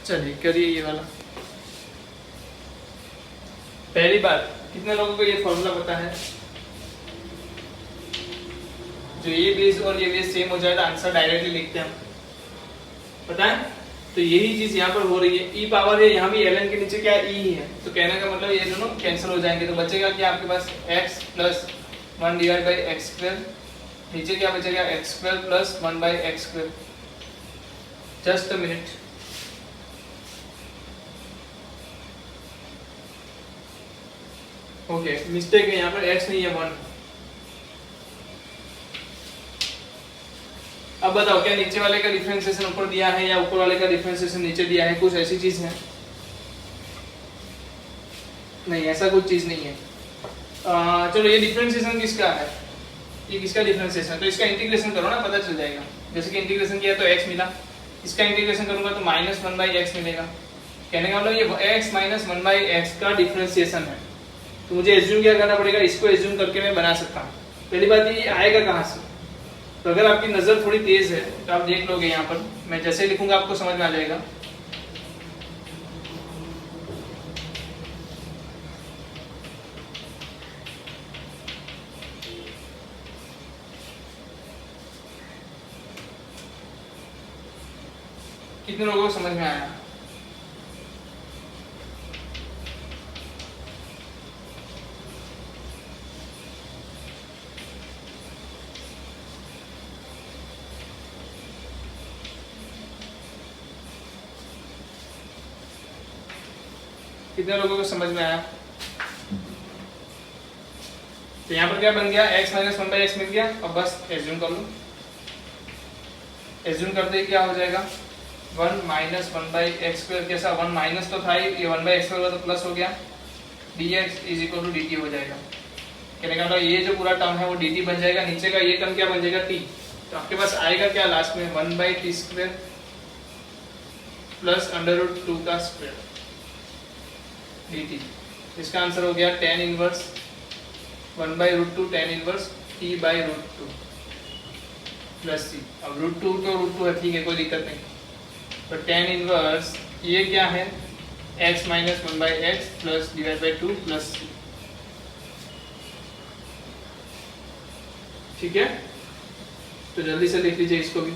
चलिए करिए ये वाला। पहली बार कितने लोगों को ये फॉर्मूला पता है, जो ये बेस और ये बेस सेम हो जाए तो आंसर डायरेक्टली लिखते हैं हम, पता है। तो यही चीज यहाँ पर हो रही है, ई पावर है, यहाँ भी ln के नीचे क्या ई ही है, तो कहने का मतलब ये दोनों कैंसिल हो जाएंगे। तो बचेगा क्या आपके पास, x plus 1 divide by x square, नीचे क्या बचेगा x square plus 1 by x square. Just a minute, okay mistake है यहाँ पर, x नहीं है 1। अब बताओ क्या नीचे वाले का डिफरेंशिएशन ऊपर दिया है या ऊपर वाले का डिफरेंशिएशन नीचे दिया है, कुछ ऐसी चीज है नहीं, ऐसा कुछ चीज नहीं है। चलो ये डिफरेंशिएशन किसका है, ये किसका डिफरेंशिएशन, तो इसका इंटीग्रेशन करो ना, पता चल जाएगा। जैसे कि इंटीग्रेशन किया तो x मिला, इसका इंटीग्रेशन करूंगा तो माइनस 1 बाई एक्स मिलेगा। कहने का मतलब ये x माइनस 1 बाई एक्स का डिफरेंशिएशन है। तो मुझे एज्यूम क्या करना पड़ेगा, इसको एज्यूम करके मैं बना सकता हूँ। पहली बात ये आएगा कहाँ से, तो अगर आपकी नजर थोड़ी तेज है तो आप देख लोगे, यहाँ पर मैं जैसे लिखूंगा आपको समझ में आ जाएगा। कितने लोगों को समझ में आया? कितने लोगों को समझ में आया? तो यहाँ पर क्या बन गया, x minus one by x मिल गया। अब बस एज्यूम कर लो, एज्यूम करते ही क्या हो जाएगा, 1 minus one by x square, कैसा 1 माइनस तो था ही, ये 1 बाई एक्स स्क्वायर तो प्लस हो गया, dx is equal to dt हो जाएगा। कहने का मतलब ये जो पूरा टर्म है वो dt बन जाएगा, नीचे का ये टर्म क्या बन जाएगा, t। तो आपके पास आएगा क्या लास्ट में, 1 by t square plus under root 2 का स्क्वायर dt। इसका आंसर हो गया tan inverse 1 by root 2 tan inverse t by root 2 plus c। अब रूट 2 तो रूट 2 है, ठीक है, कोई दिक्कत नहीं। तो tan इनवर्स ये क्या है, x minus one by x plus divide by 2 plus c, ठीक है। तो जल्दी से लिख लीजिए इसको भी।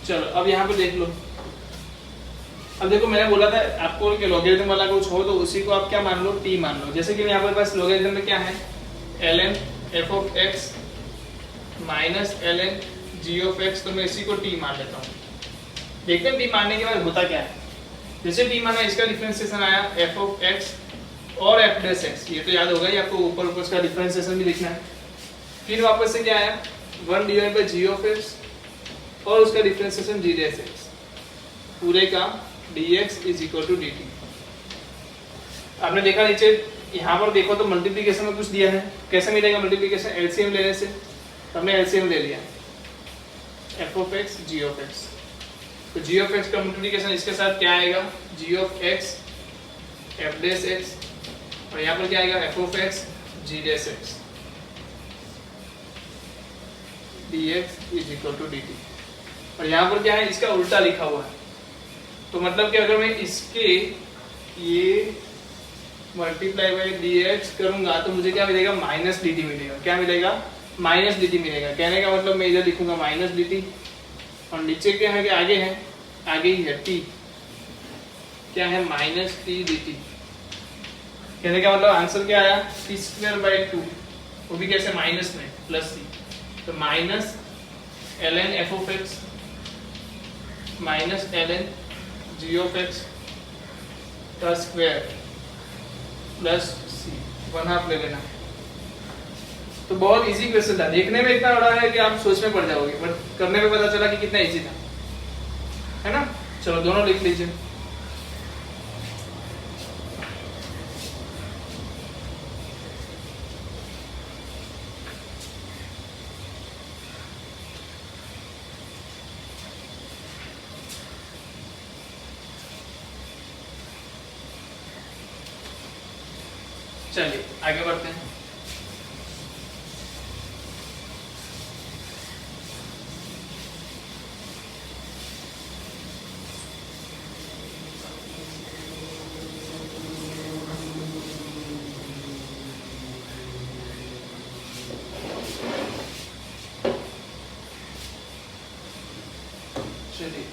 चलो अब यहाँ पे देख लो। अब देखो मैंने बोला था आपको कि लॉगरिथम वाला कुछ हो तो उसी को आप क्या मान लो, t मान लो। जैसे कि यहाँ पर पास लॉगरिथम में क्या है, ln f of x minus ln g of x, तो मैं इसी को t मान लेता हूँ। देखते हैं t मानने के बाद होता क्या है। जैसे t माना, इसका डिफरेंशिएशन आया f ऑफ x और f डैश x, ये तो याद होगा ही आपको, ऊपर ऊपर इसका डिफरेंशिएशन भी लिखना है। फिर वापस से क्या आया, 1 divide by g of x और उसका डिफरेंशिएशन g डैश x, पूरे का dx is equal to dt। आपने देखा नीचे, यहाँ पर देखो तो मल्टीप्लिकेशन में कुछ दिया है, कैसे मिलेगा मल्टीप्लिकेशन, एलसीएम लेने से। तो हमने एलसीएम ले लिया, f of x g of x। तो g ऑफ x का मल्टीप्लिकेशन इसके साथ क्या आएगा, g of x f dash x, और यहाँ पर क्या आएगा, f of x g dash x dx is equal to dt। और यहाँ पर क्या है, इसका उल्टा लिखा हुआ है। तो मतलब कि अगर मैं इसके ये मल्टीप्लाई बाई dx करूंगा तो मुझे क्या मिलेगा, माइनस dt मिलेगा। क्या मिलेगा, माइनस dt मिलेगा। कहने का मतलब मैं इधर लिखूंगा माइनस dt, और नीचे क्या है कि आगे है, आगे ही है t, क्या है माइनस t dt। कहने का मतलब आंसर क्या आया, t स्क्वायर बाई 2, वो भी कैसे माइनस में प्लस c। तो minus ln f of x minus ln g of x का स्क्वायर प्लस c, 1/2 ले लेना। तो बहुत इजी क्वेश्चन था, देखने में इतना बड़ा है कि आप सोच में पड़ जाओगे, बट करने में पता चला कि कितना इजी था, है ना। चलो दोनों लिख लीजिए। चलिए आगे बढ़ते हैं। चलिए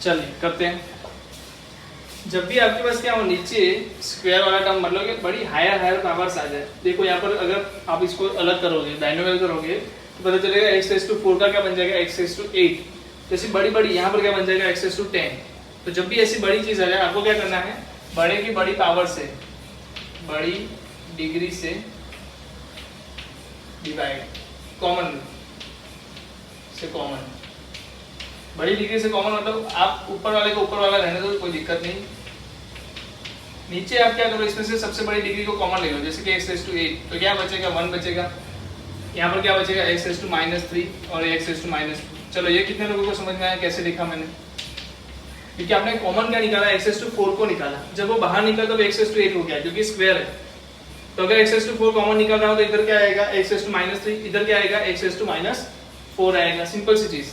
चलिए करते हैं। जब भी आपके पास क्या हो नीचे स्क्वायर वाला टर्म मतलब कि बड़ी हायर पावर्स आ जाए, देखो यहाँ पर अगर आप इसको अलग करोगे बाइनोमियल करोगे तो पता चलेगा x⁴ का क्या बन जाएगा x⁸ तो ऐसी बड़ी यहाँ पर क्या बन जाएगा x⁻10। तो जब भी ऐसी बड़ी चीज आ जाए आपको क्या करना है, बड़े की बड़ी पावर से बड़ी डिग्री से डिवाइड, कॉमन से कॉमन, बड़ी डिग्री से कॉमन मतलब आप ऊपर वाले को ऊपर वाला रहने दो, कोई दिक्कत नहीं। नीचे आप क्या करो, इसमें से सबसे बड़ी डिग्री को कॉमन ले लो, जैसे कि x⁸ तो क्या बचेगा 1 बचेगा, यहाँ पर क्या बचेगा x⁻³ और x⁻²। चलो ये कितने लोगों को समझ में आया कैसे लिखा मैंने, क्योंकि आपने कॉमन क्या निकाला x⁴ को निकाला, जब वो बाहर निकला तो x⁸ हो गया क्योंकि स्क्वायर है। तो अगर x⁴ कॉमन निकाल रहा हो तो इधर क्या आएगा x⁻3, इधर क्या आएगा x⁻4 आएगा, सिंपल सी चीज।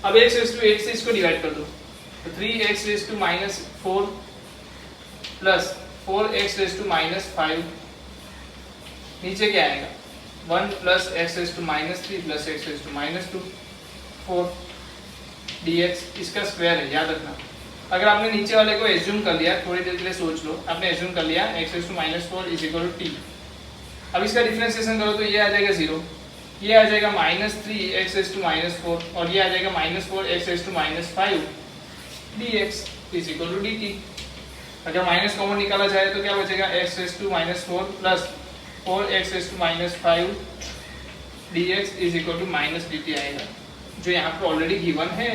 अब x⁸ से इसको डिवाइड कर दो तो 3x⁻4 प्लस 4x⁻5, नीचे क्या आएगा 1 plus x⁻3 plus x⁻2 4 dx, इसका स्क्वायर है याद रखना। अगर आपने नीचे वाले को एज्यूम कर लिया, थोड़ी देर के लिए सोच लो, आपने एज्यूम कर लिया x⁻4 t, अब इसका डिफरेंशिएशन करो तो ये आ जाएगा 0, ये आ जाएगा -3x⁻4 और ये आ जाएगा -4x⁻5 dx dt। अगर माइनस कॉमन निकाला जाए तो क्या बचेगा x⁻4 plus 4x⁻5 dx dt आएगा, जो यहाँ पर ऑलरेडी गिवन है।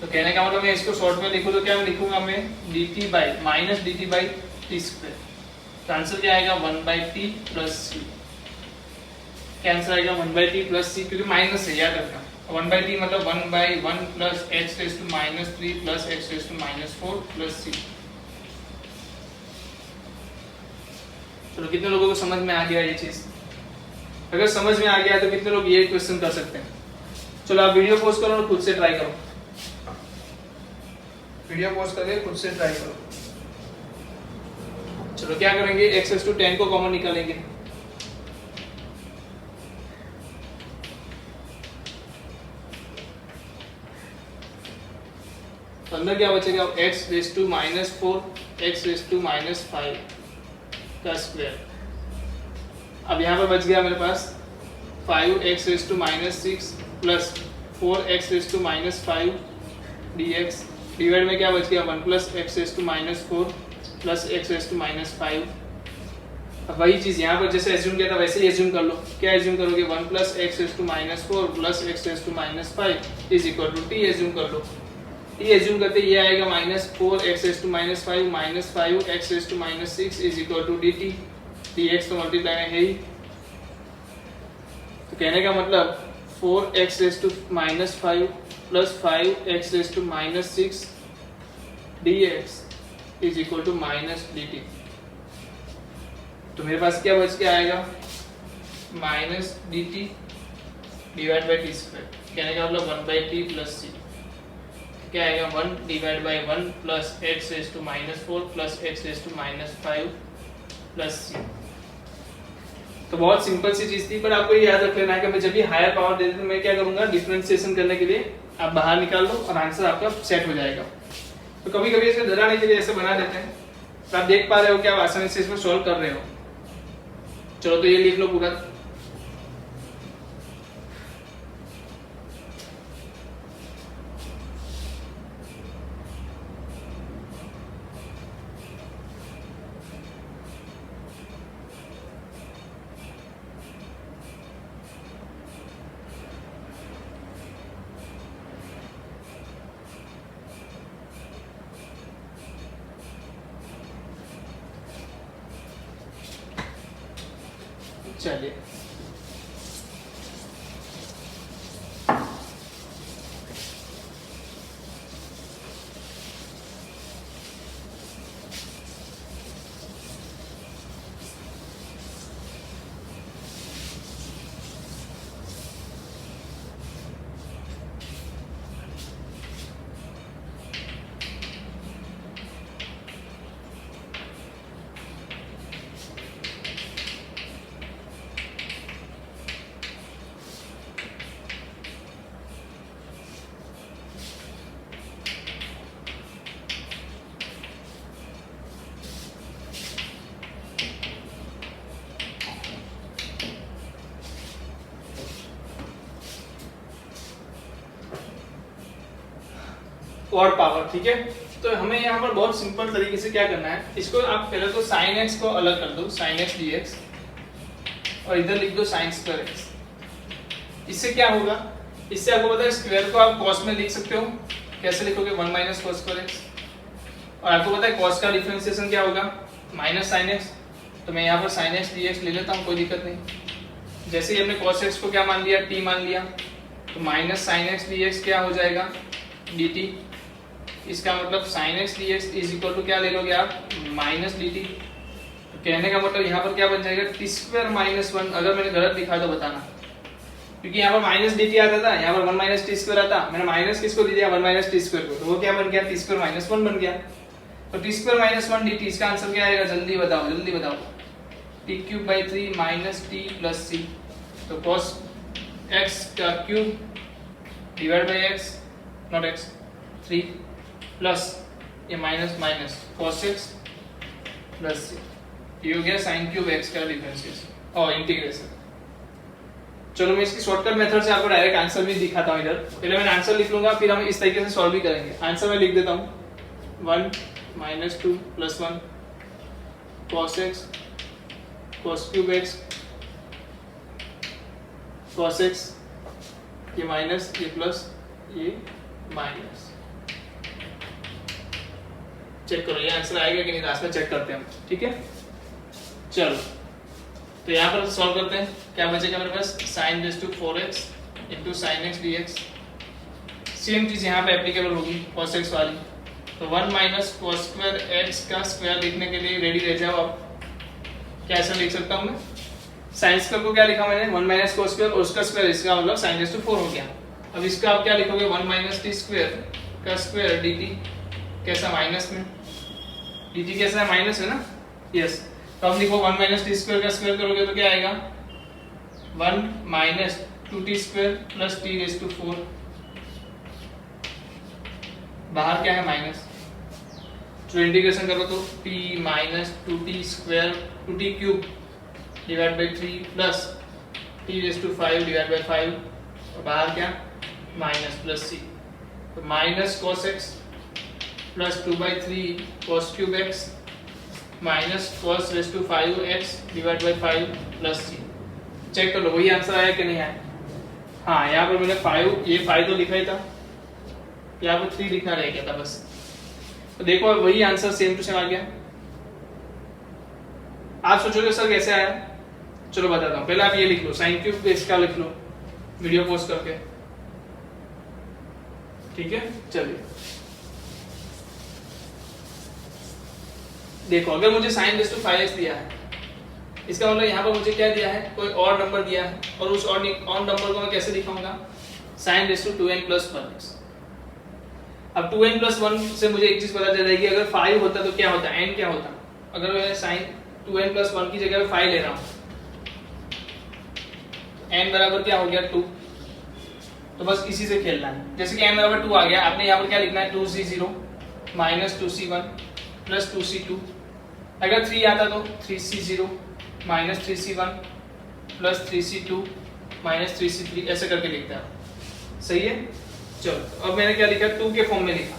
तो कहने का मतलब मैं इसको शॉर्ट में लिखूँ तो क्या लिखूंगा मैं dt बाई t²। तो आंसर क्या आएगा 1/t प्लस c, क्या आंसर आएगा 1/t प्लस c, क्योंकि माइनस है याद रखना। 1/t मतलब 1/1 plus x⁻³ plus x⁻4 plus c। चलो कितने लोगों को समझ में आ गया ये चीज? अगर समझ में आ गया तो कितने लोग ये क्वेश्चन कर सकते हैं? चलो आप वीडियो पॉज करो और खुद से ट्राई करो, वीडियो पॉज करके खुद से ट्राई करो। चलो क्या करेंगे, x⁻10 को कॉमन निकालेंगे, तो अंदर क्या बचेगा x⁻4 x⁻5 का स्क्वायर। अब यहाँ पर बच गया मेरे पास 5x⁻6 plus 4x⁻5 dx, divide में क्या बच गया 1 प्लस x⁻4 प्लस x⁻5। अब वही चीज यहाँ पर जैसे एज्यूम किया था वैसे ही एज्यूम कर लो। क्या एज्यूम करोगे 1 plus x⁻4 plus x⁻5 is equal to t assume कर लो। t एज्यूम करते ये आएगा -4x⁻5 minus 5x⁻6 is equal to dt, dx तो मल्टीप्लाई में है ही। तो कहने का मतलब 4x⁻5 plus 5x⁻6 dx is equal to minus dt। तो मेरे पास क्या बच के आएगा minus dt divide by t²। कहने का मतलब 1/t प्लस c, क्या आएगा 1 divide by 1 plus x⁻4 plus x⁻5 plus c। तो बहुत सिंपल सी चीज थी, पर आपको ये याद रख लेना है कि मैं जब भी हायर पावर दे दूं तो मैं क्या करूंगा, डिफरेंशिएशन करने के लिए आप बाहर निकाल लो और आंसर आपका सेट हो जाएगा। तो कभी कभी इसको डराने के लिए ऐसे बना देते हैं, तो आप देख पा रहे हो कि आप आसानी से इसको सॉल्व कर रहे हो। चलो तो ये लिख लो पूरा। चलिए ऑड पावर, ठीक है। तो हमें यहाँ पर बहुत सिंपल तरीके से क्या करना है, इसको आप पहले तो साइन एक्स को अलग कर दो, साइन एक्स डी एक्स, और इधर लिख दो साइन स्क्वायर एक्स। इससे क्या होगा, इससे आपको पता है स्क्वायर को आप कॉस में लिख सकते हो, कैसे लिखोगे 1 माइनस कॉस स्क्वायर एक्स, और आपको पता है कॉस का डिफरेंशिएशन क्या होगा माइनस साइन एक्स, तो मैं यहाँ पर साइन एक्स डी एक्स ले लेता हूँ, कोई दिक्कत नहीं। जैसे ही हमने कॉस एक्स को क्या मान लिया, टी मान लिया, तो minus sine x d x क्या हो जाएगा डी टी। इसका मतलब sine x d x is equal to क्या ले लोगे आप माइनस डी टी। तो कहने का मतलब यहाँ पर क्या बन जाएगा टी स्क्वायर माइनस 1। अगर मैंने गलत लिखा तो बताना, क्योंकि यहाँ पर माइनस डी टी आता था, यहाँ पर 1 माइनस टी स्क्वायर आता, मैंने माइनस किसको दे दिया 1 माइनस टी स्क्वायर को, तो वो क्या बन गया टी स्क्वायर माइनस 1 बन गया। तो t square minus 1 d t, इसका आंसर क्या आएगा जल्दी बताओ जल्दी बताओ, t cube by 3 minus t plus c. तो कॉस एक्स का cube divide by x not x 3 plus ये minus minus cos x plus c, ये हो गया sin क्यूब x का डिफरेंशिएशन और इंटीग्रेशन। चलो मैं इसकी शॉर्टकट मेथड से आपको डायरेक्ट आंसर भी दिखाता हूँ। इधर पहले मैं आंसर लिख लूंगा, फिर हम इस तरीके से सॉल्व भी करेंगे। आंसर मैं लिख देता हूँ 1 minus 2 plus 1 cos x cos cube x cos x, ये माइनस ये प्लस ये माइनस। चेक करो ये आंसर आएगा कि नहीं, लास्ट में चेक करते हैं हम, ठीक है। चलो तो यहाँ पर सॉल्व करते हैं, क्या बचेगा मेरे पास sin raise to 4x into sine x d x. Same चीज यहाँ पे एप्लीकेबल होगी cos x वाली, तो 1 माइनस cos स्क्वायर x का स्क्वायर लिखने के लिए रेडी रह जाओ आप। कैसे लिख सकता हूँ मैं, साइन स्क्वायर को क्या लिखा मैंने 1 माइनस cos स्क्वायर और उसका स्क्वायर, इसका मतलब sin रेज़ टू 4 हो गया। अब इसका आप क्या लिखोगे 1 माइनस टी स्क्वायर का स्क्वायर डी टी, कैसा माइनस में, डी टी कैसा है माइनस है ना, यस। तो अब लिखो 1 माइनस टी स्क्वायर का स्क्वायर करोगे तो क्या आएगा 1 minus 2t square plus t raise to 4, बाहर क्या है माइनस, तो इंटीग्रेशन करो तो t minus 2t square 2t cube divide by 3 plus t raise to 5 divide by 5, और बाहर क्या माइनस प्लस c, तो minus cos x plus 2/3 cos cube x minus cos raise to 5x divide by 5 plus c। Check कर लो वही आंसर आया कि नहीं आया। हाँ यहाँ पर मैंने 5, ये 5 तो लिखा ही था, यहाँ पर 3 लिखना रह गया था बस। तो देखो वही आंसर सेम टू सेम आ गया। आप सोचोगे सर कैसे आया, चलो बताता हूँ। पहले आप ये लिख लो साइन क्यूब इसका लिख लो वीडियो पोस्ट करके, ठीक है। चलिए देखो, अगर मुझे साइन रेज़ टू 5x दिया है, इसका मतलब यहाँ पर मुझे क्या दिया है कोई और नंबर दिया है, और उस और नंबर को मैं कैसे दिखाऊंगा sign raise to 2n plus 1x। अब 2n प्लस 1 से मुझे एक चीज पता चल जाएगी, अगर 5 होता तो क्या होता n क्या होता। अगर मैं साइन 2n प्लस 1 की जगह 5 ले रहा हूँ, n बराबर क्या हो गया 2, तो बस इसी से खेलना है। जैसे कि n बराबर 2 आ गया, आपने यहाँ पर क्या लिखना है 2c0 minus 2c1 plus 2c2। अगर 3 आता तो 3c0 minus 3c1 plus 3c2 minus 3c3, ऐसे करके लिखता है, सही है। चलो अब मैंने क्या लिखा 2 के फॉर्म में लिखा,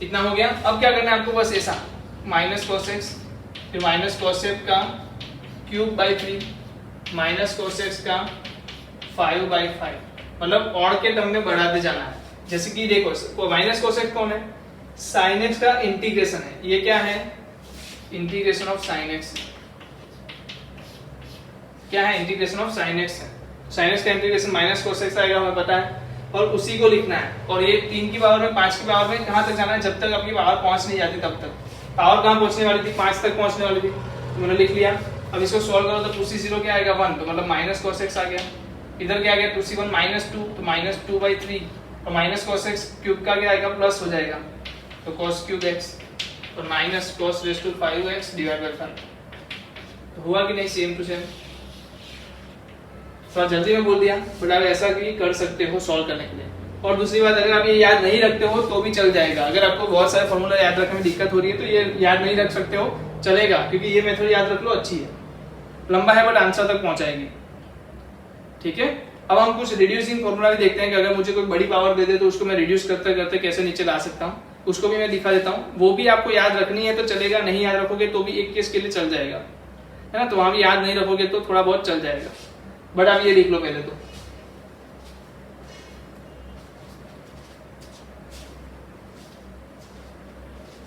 इतना हो गया। अब क्या करना है आपको, बस ऐसा माइनस cos x फिर माइनस cos x का cube by 3 minus cos x का 5/5, मतलब और के टर्म में बढ़ाते जाना है। जैसे कि देखो माइनस cos x कौन है, sin x का इंटीग्रेशन है, ये क्या है इंटीग्रेशन ऑफ sin x, क्या है इंटीग्रेशन ऑफ sin x है। sin x का इंटीग्रेशन माइनस cos x आएगा हमें पता है, और उसी को लिखना है। और ये 3 की पावर में 5 की पावर में कहाँ तक जाना है, जब तक आपकी पावर पहुंच नहीं जाती तब तक। पावर कहाँ पहुंचने वाली थी 5 तक पहुंचने वाली थी, तो मैंने लिख लिया। अब इसको सॉल्व करो तो 2c0 क्या आएगा 1, तो मतलब माइनस cos x आ गया। इधर क्या आ गया 2c1 माइनस 2, तो माइनस 2/3, और माइनस cos x क्यूब का क्या आएगा प्लस हो जाएगा, तो cos क्यूब x, और minus cos raise to 5x divide by 5। तो हुआ कि नहीं सेम टू सेम। थोड़ा जल्दी में बोल दिया, बट आप ऐसा भी कर सकते हो सॉल्व करने के लिए। और दूसरी बात, अगर आप ये याद नहीं रखते हो तो भी चल जाएगा। अगर आपको बहुत सारे फॉर्मूला याद रखने में दिक्कत हो रही है तो ये याद नहीं रख सकते हो, चलेगा, क्योंकि ये मेथड याद रख लो, अच्छी है, लंबा है बट आंसर तक पहुंचाएगी, ठीक है। अब हम कुछ रिड्यूसिंग फॉर्मूला भी देखते हैं कि अगर मुझे कोई बड़ी पावर दे दे तो उसको मैं रिड्यूस करते करते कैसे नीचे ला सकता हूँ, उसको भी मैं दिखा देता हूँ। वो भी आपको याद रखनी है तो चलेगा, नहीं याद रखोगे तो भी एक केस के लिए चल जाएगा, है ना। तो वहां भी याद नहीं रखोगे तो थोड़ा बहुत चल जाएगा, बट आप ये लिख लो पहले तो।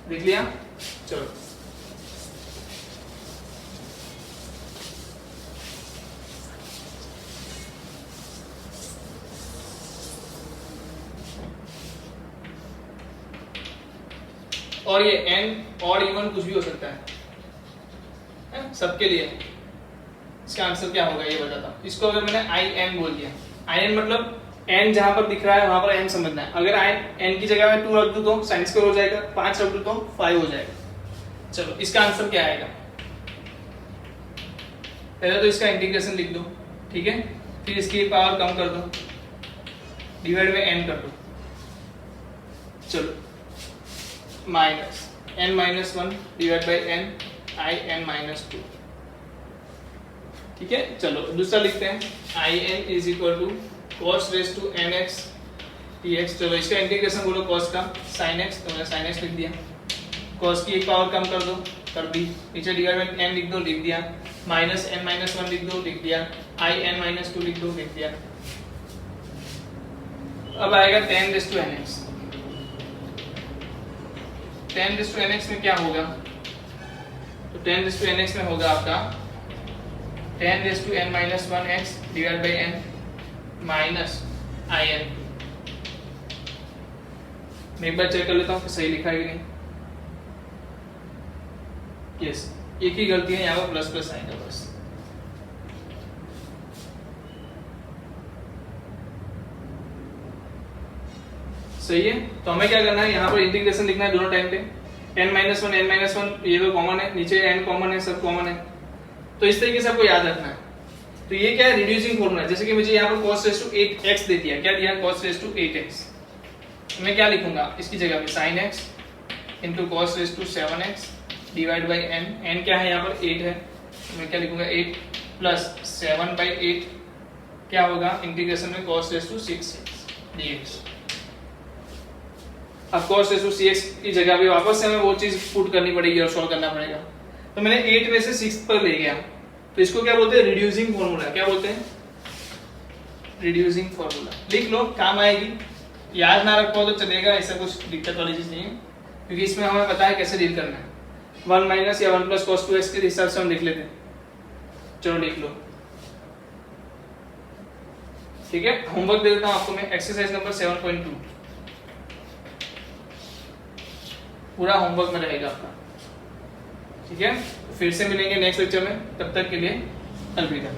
लिख लिया, चलो। और ये एन और इवन कुछ भी हो सकता है सबके लिए। इसका आंसर क्या होगा ये बताता हूं। इसको अगर मैंने आई एन बोल दिया, आई एन मतलब एन जहां पर दिख रहा है वहां पर एन समझना है। अगर आई एन की जगह में 2 रख दूं तो साइन स्क्वायर हो जाएगा, 5 रख दूं तो 5 हो जाएगा। चलो इसका आंसर क्या आएगा, पहले तो इसका इंटीग्रेशन लिख दो, ठीक है। फिर इसकी पावर कम कर दो, डिवाइड में एन कर दो। चलो minus n minus 1 divide by n I n minus 2, ठीक है। चलो दूसरा लिखते हैं, I n is equal to cos raise to n x t x. चलो इसका इंटीग्रेशन बोलो cos का, sin x तो मैंने sin x लिख दिया। cos की एक पावर कम कर दो, कर दी। नीचे डिवाइड बाई n लिख दो, लिख दिया। माइनस n माइनस 1 लिख दो, लिख दिया। आई एन माइनस 2 लिख दो, लिख दिया। अब आएगा tan raise to n x. tan raise to n x में क्या होगा, तो tan raise to n x में होगा आपका tan raise to n minus 1 x divide by n minus I n. मैं एक बार चेक कर लेता हूँ कि सही लिखा है कि नहीं। यस, एक ही गलती है यहाँ पर, प्लस प्लस आएगा बस। सही है। तो हमें क्या करना है, यहाँ पर इंटीग्रेशन लिखना है दोनों टाइम पे। n माइनस 1 ये तो कॉमन है, नीचे n कॉमन है, सब कॉमन है। तो इस तरीके से आपको याद रखना है। तो ये क्या है, रिड्यूसिंग फॉर्मूला। जैसे कि मुझे यहाँ पर cos रेज टू 8x दे दिया, क्या दिया, cos रेज टू 8x। मैं क्या लिखूंगा इसकी जगह पे, sin x into cos raise to 7x divide by n। n क्या है यहाँ पर, 8 है। मैं क्या लिखूंगा, 8 प्लस 7 बाई 8 क्या होगा, इंटीग्रेशन में cos raise to 6x dx। अब cos रेज टू 6x की जगह पे वापस से हमें वो चीज पुट करनी पड़ेगी और सॉल्व करना पड़ेगा। तो मैंने 8 में से 6 पर ले गया, तो इसको क्या बोलते हैं, रिड्यूसिंग फॉर्मूला। क्या बोलते हैं, रिड्यूसिंग फॉर्मूला। लिख लो, काम आएगी। याद ना रखो तो चलेगा, ऐसा कुछ दिक्कत वाली चीज नहीं है, क्योंकि इसमें हमें पता है कैसे डील करना है। 1 माइनस या 1 प्लस cos 2x के हिसाब से हम लिख लेते हैं। चलो लिख लो, ठीक है। होमवर्क दे देता हूं आपको मैं, एक्सरसाइज नंबर 7.2 पूरा होमवर्क में रहेगा आपका, ठीक है। फिर से मिलेंगे नेक्स्ट लेक्चर में, तब तक के लिए अलविदा।